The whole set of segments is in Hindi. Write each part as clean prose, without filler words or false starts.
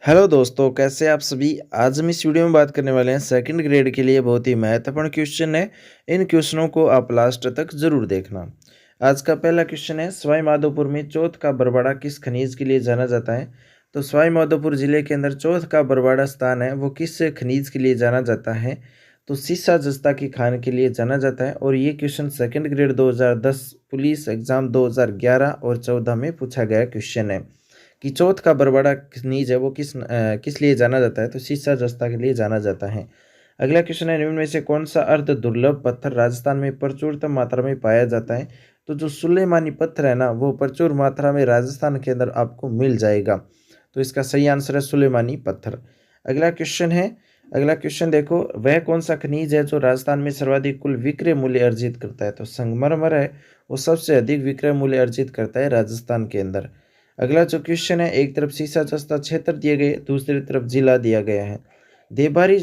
हेलो दोस्तों, कैसे आप सभी। आज हम इस वीडियो में बात करने वाले हैं सेकंड ग्रेड के लिए बहुत ही महत्वपूर्ण क्वेश्चन है। इन क्वेश्चनों को आप लास्ट तक जरूर देखना। आज का पहला क्वेश्चन है, सवाई माधोपुर में चौथ का बरवाड़ा किस खनिज के लिए जाना जाता है। तो सवाई माधोपुर जिले के अंदर चौथ का बरवाड़ा स्थान है, वो किस खनिज के लिए जाना जाता है। तो सीसा जस्ता की खान के लिए जाना जाता है। और ये question second grade 2010 police exam 2011 और 14 में पूछा गया क्वेश्चन है कि चौथ का बरवाड़ा खनिज है वो किस लिए जाना जाता है। तो सीसा जस्ता के लिए जाना जाता है। अगला क्वेश्चन है, निम्न में से कौन सा अर्ध दुर्लभ पत्थर राजस्थान में प्रचुरतम मात्रा में पाया जाता है। तो जो सुलेमानी पत्थर है ना, वो प्रचुर मात्रा में राजस्थान के अंदर आपको मिल जाएगा। तो इसका सही आंसर है सुलेमानी पत्थर। अगला क्वेश्चन देखो, वह कौन सा खनिज है जो राजस्थान में सर्वाधिक कुल विक्रय मूल्य अर्जित करता है। तो संगमरमर है, वो सबसे अधिक विक्रय मूल्य अर्जित करता है राजस्थान के अंदर। अगला जो क्वेश्चन है, एक तरफ सीसा जस्ता क्षेत्र दिए गए, दूसरी तरफ जिला दिया गया है। देबारी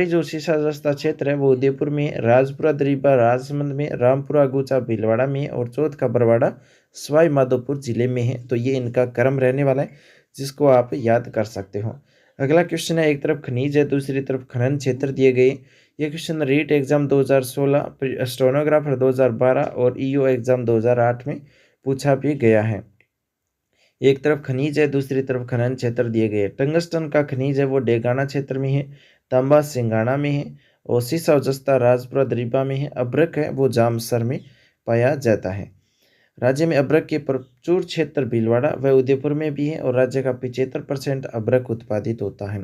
जो सीसा जस्ता क्षेत्र है वो उदयपुर में, राजपुरा दरीबा राजसमंद में, रामपुरा गुचा भीलवाड़ा में और चौथ का बरवाड़ा सवाई माधोपुर जिले में है। तो ये इनका क्रम रहने वाला है, जिसको आप याद कर सकते हो। अगला क्वेश्चन है, एक तरफ खनिज है, दूसरी तरफ खनन क्षेत्र दिए गए। ये क्वेश्चन रीट एग्जाम 2016, स्टेनोग्राफर 2012 और ईओ एग्जाम 2008 में पूछा भी गया है। एक तरफ खनिज है, दूसरी तरफ खनन क्षेत्र दिए गए। टंगस्टन का खनिज है वो डेगाना क्षेत्र में है, तांबा सिंगाना में है और सीसा और जस्ता राजपुरा दरीबा में है। अभ्रक है वो जामसर में पाया जाता है। राज्य में अभ्रक के प्रचुर क्षेत्र भीलवाड़ा व उदयपुर में भी है और राज्य का 75% अभ्रक उत्पादित होता है।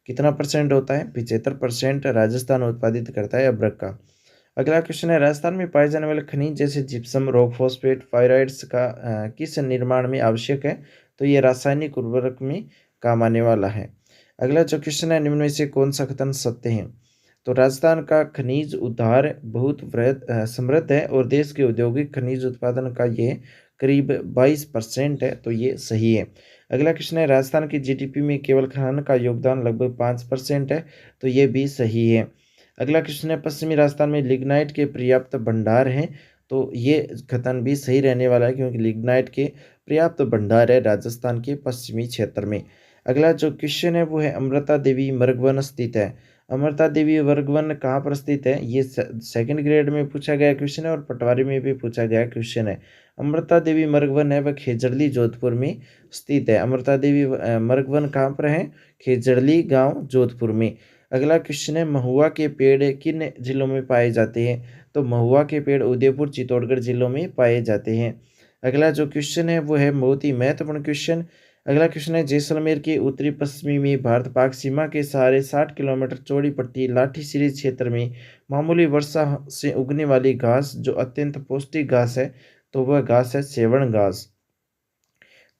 कितना परसेंट होता है? 75% राजस्थान उत्पादित करता है अभ्रक का। अगला क्वेश्चन है, राजस्थान में पाए जाने वाले खनिज जैसे जिप्सम, रॉक फॉस्फेट, पायराइड्स का किस निर्माण में आवश्यक है। तो ये रासायनिक उर्वरक में काम आने वाला है। अगला जो क्वेश्चन है, निम्न में से कौन सा कथन सत्य है। तो राजस्थान का खनिज उद्धार बहुत समृद्ध है और देश के औद्योगिक खनिज उत्पादन का ये करीब 22% है। तो ये सही है। अगला क्वेश्चन है, राजस्थान की जीडीपी में केवल खनन का योगदान लगभग 5% है। तो ये भी सही है। अगला क्वेश्चन है, पश्चिमी राजस्थान में लिग्नाइट के पर्याप्त भंडार हैं। तो ये कथन भी सही रहने वाला है, क्योंकि लिग्नाइट के पर्याप्त भंडार है राजस्थान के पश्चिमी क्षेत्र में। अगला जो क्वेश्चन है वो है, अमृता देवी मर्गवन स्थित है। अमृता देवी वर्गवन कहाँ पर स्थित है? ये सेकंड ग्रेड में पूछा गया क्वेश्चन है और पटवारी में भी पूछा गया क्वेश्चन है। अमृता देवी मर्गवन है वह खेजड़ली जोधपुर में स्थित है। अमृता देवी मर्गवन कहाँ पर है? खेजड़ली गांव जोधपुर में। अगला क्वेश्चन है, महुआ के पेड़ किन जिलों में पाए जाते हैं। तो महुआ के पेड़ उदयपुर चित्तौड़गढ़ जिलों में पाए जाते हैं। अगला जो क्वेश्चन है वो है बहुत ही महत्वपूर्ण क्वेश्चन। अगला क्वेश्चन है, जैसलमेर के उत्तरी पश्चिमी में भारत पाक सीमा के सहारे 60 किलोमीटर चौड़ी पट्टी लाठी सीरीज क्षेत्र में मामूली वर्षा से उगने वाली घास जो अत्यंत पौष्टिक घास है, तो वह घास है सेवण घास।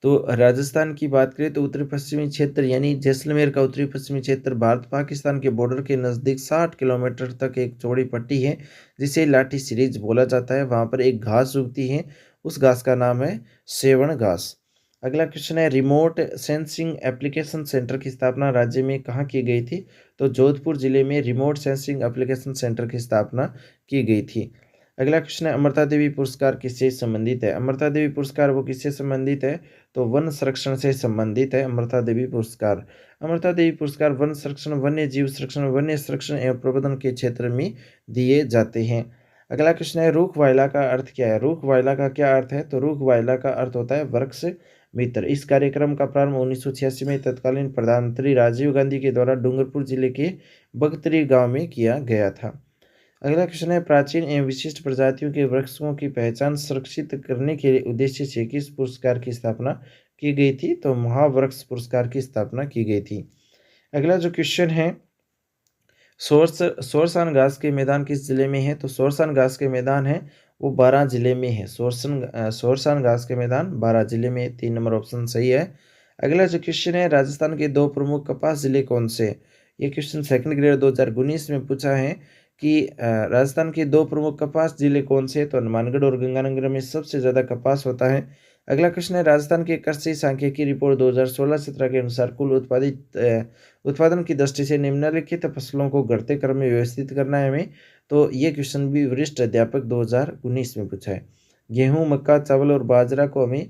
तो राजस्थान की बात करें तो उत्तरी पश्चिमी क्षेत्र यानी जैसलमेर का उत्तरी पश्चिमी क्षेत्र भारत पाकिस्तान के बॉर्डर के नज़दीक 60 किलोमीटर तक एक चौड़ी पट्टी है, जिसे लाठी सीरीज बोला जाता है। वहाँ पर एक घास उगती है, उस घास का नाम है सेवण घास। अगला क्वेश्चन है, रिमोट सेंसिंग एप्लीकेशन सेंटर की स्थापना राज्य में कहाँ की गई थी। तो जोधपुर जिले में रिमोट सेंसिंग एप्लीकेशन सेंटर की स्थापना की गई थी। अगला क्वेश्चन है, अमृता देवी पुरस्कार किससे संबंधित है। अमृता देवी पुरस्कार वो किससे संबंधित है? तो वन संरक्षण से संबंधित है अमृता देवी पुरस्कार। अमृता देवी पुरस्कार वन संरक्षण, वन्य जीव संरक्षण, वन्य संरक्षण एवं प्रबंधन के क्षेत्र में दिए जाते हैं। अगला क्वेश्चन है, रूख वायला का अर्थ क्या है। रूख वायला का क्या अर्थ है? तो रूख वायला का अर्थ होता है वृक्ष मित्र। इस कार्यक्रम का प्रारंभ 1986 में तत्कालीन प्रधानमंत्री राजीव गांधी के द्वारा डूंगरपुर जिले के बगतरी गांव में किया गया था। अगला क्वेश्चन है, प्राचीन एवं विशिष्ट प्रजातियों के वृक्षों की पहचान सुरक्षित करने के उद्देश्य से किस पुरस्कार की स्थापना की गई थी। तो महावृक्ष पुरस्कार की स्थापना की गई थी। अगला जो क्वेश्चन है, सोरसान घास के मैदान किस जिले में है। तो सोरसान घास के मैदान है वो 12 जिले में है। सोरसान घास के मैदान 12 जिले में। 3 नंबर ऑप्शन सही है। अगला जो क्वेश्चन है, राजस्थान के 2 प्रमुख कपास जिले कौन से। ये क्वेश्चन सेकंड ग्रेड 2019 में पूछा है कि राजस्थान के 2 प्रमुख कपास जिले कौन से। तो हनुमानगढ़ और गंगानगर में सबसे ज़्यादा कपास होता है। अगला क्वेश्चन है, राजस्थान के कृषि सांख्यिकी रिपोर्ट 2016-17 के अनुसार कुल उत्पादन की दृष्टि से निम्नलिखित फसलों को घटते क्रम में व्यवस्थित करना है हमें। तो ये क्वेश्चन भी वरिष्ठ अध्यापक 2019 में पूछा है। गेहूं, मक्का, चावल और बाजरा को हमें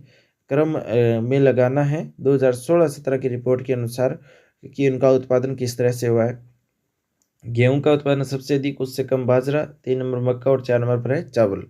क्रम में लगाना है 2016-17 की रिपोर्ट के अनुसार कि उनका उत्पादन किस तरह से हुआ है। गेहूं का उत्पादन सबसे अधिक, उससे कम बाजरा, 3 नंबर मक्का और 4 नंबर पर है चावल।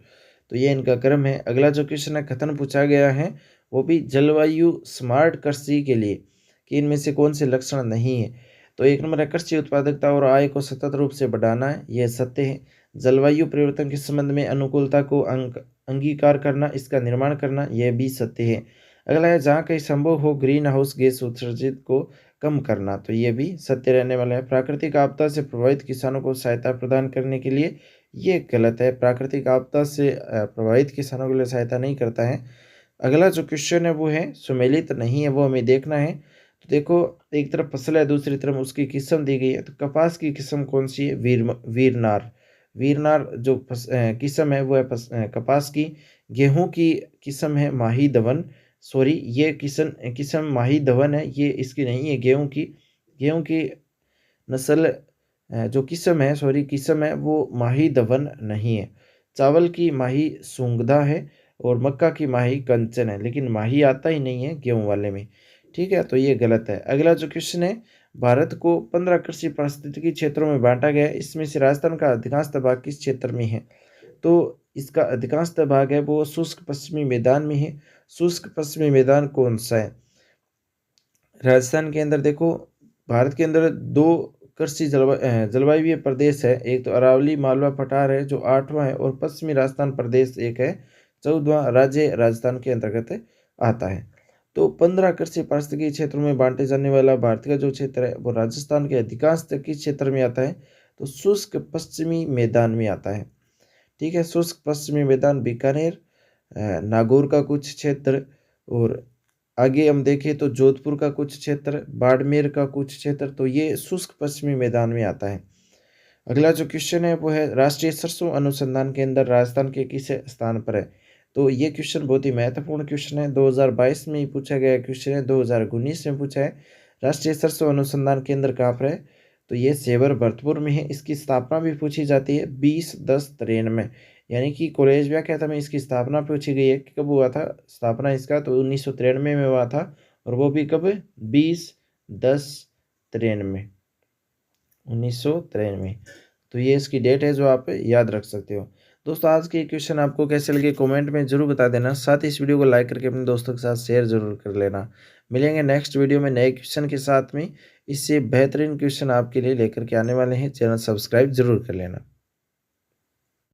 तो ये इनका क्रम है। अगला जो क्वेश्चन है कथन पूछा गया है वो भी जलवायु स्मार्ट कृषि के लिए कि इनमें से कौन से लक्षण नहीं है। तो 1 नंबर है कृषि उत्पादकता और आय को सतत रूप से बढ़ाना है, यह सत्य है। जलवायु परिवर्तन के संबंध में अनुकूलता को अंगीकार करना, इसका निर्माण करना, यह भी सत्य है। अगला है जहाँ कहीं संभव हो ग्रीन हाउस गैस उत्सर्जित को कम करना, तो ये भी सत्य रहने वाला है। प्राकृतिक आपदा से प्रभावित किसानों को सहायता प्रदान करने के लिए, ये गलत है। प्राकृतिक आपदा से प्रभावित किसानों के लिए सहायता नहीं करता है। अगला जो क्वेश्चन है वो है सुमेलित नहीं है, वो हमें देखना है। तो देखो एक तरफ फसल है, दूसरी तरफ उसकी किस्म दी गई है। तो कपास की किस्म कौन सी है? वीरनार। वीरनार जो किस्म है वो है कपास की। गेहूं की किस्म है माही धवन। सॉरी, ये किस्म माही धवन है, ये इसकी नहीं है गेहूं की नस्ल जो किस्म है, सॉरी किस्म है वो माही धवन नहीं है। चावल की माही सूंगधा है और मक्का की माही कंचन है, लेकिन माही आता ही नहीं है गेहूं वाले में। ठीक है, तो ये गलत है। अगला जो क्वेश्चन है, भारत को 15 कृषि पारिस्थितिकी क्षेत्रों में बांटा गया है, इसमें से राजस्थान का अधिकांश भाग किस क्षेत्र में है? तो इसका अधिकांश भाग है वो शुष्क पश्चिमी मैदान में है। शुष्क पश्चिमी मैदान कौन सा है? राजस्थान के अंदर देखो, भारत के अंदर 2 कृषि जलवायु प्रदेश है। एक तो अरावली मालवा पठार है जो 8वां है, और पश्चिमी राजस्थान प्रदेश एक है, 14वां राज्य राजस्थान के अंतर्गत आता है। तो 15 कृषि पारिस्थितिकी क्षेत्रों में बांटे जाने वाला भारत का जो क्षेत्र है वो राजस्थान के अधिकांश तक किस क्षेत्र में आता है? तो शुष्क पश्चिमी मैदान में आता है। ठीक है, शुष्क पश्चिमी मैदान बीकानेर, नागौर का कुछ क्षेत्र, और आगे हम देखें तो जोधपुर का कुछ क्षेत्र, बाड़मेर का कुछ क्षेत्र, तो ये शुष्क पश्चिमी मैदान में आता है। अगला जो क्वेश्चन है वो है राष्ट्रीय सरसों अनुसंधान केंद्र राजस्थान के किस स्थान पर है? तो ये क्वेश्चन बहुत ही महत्वपूर्ण क्वेश्चन है, 2022 में ही पूछा गया क्वेश्चन है, 2019 में पूछा है। राष्ट्रीय सरसों अनुसंधान केंद्र कहाँ पर है? तो ये सेवर भरतपुर में है। इसकी स्थापना भी पूछी जाती है 20/10/93 में, यानी कि कॉलेज व्याख्याता में इसकी स्थापना पूछी गई है कि कब हुआ था स्थापना इसका, तो 1993 में हुआ था, और वो भी कब? 20/10/93, 1993। तो ये इसकी डेट है जो आप याद रख सकते हो। दोस्तों आज के क्वेश्चन आपको कैसे लगे कमेंट में जरूर बता देना, साथ ही इस वीडियो को लाइक करके अपने दोस्तों के साथ शेयर जरूर कर लेना। मिलेंगे नेक्स्ट वीडियो में नए क्वेश्चन के साथ में, इससे बेहतरीन क्वेश्चन आपके लिए लेकर के आने वाले हैं। चैनल सब्सक्राइब जरूर कर लेना।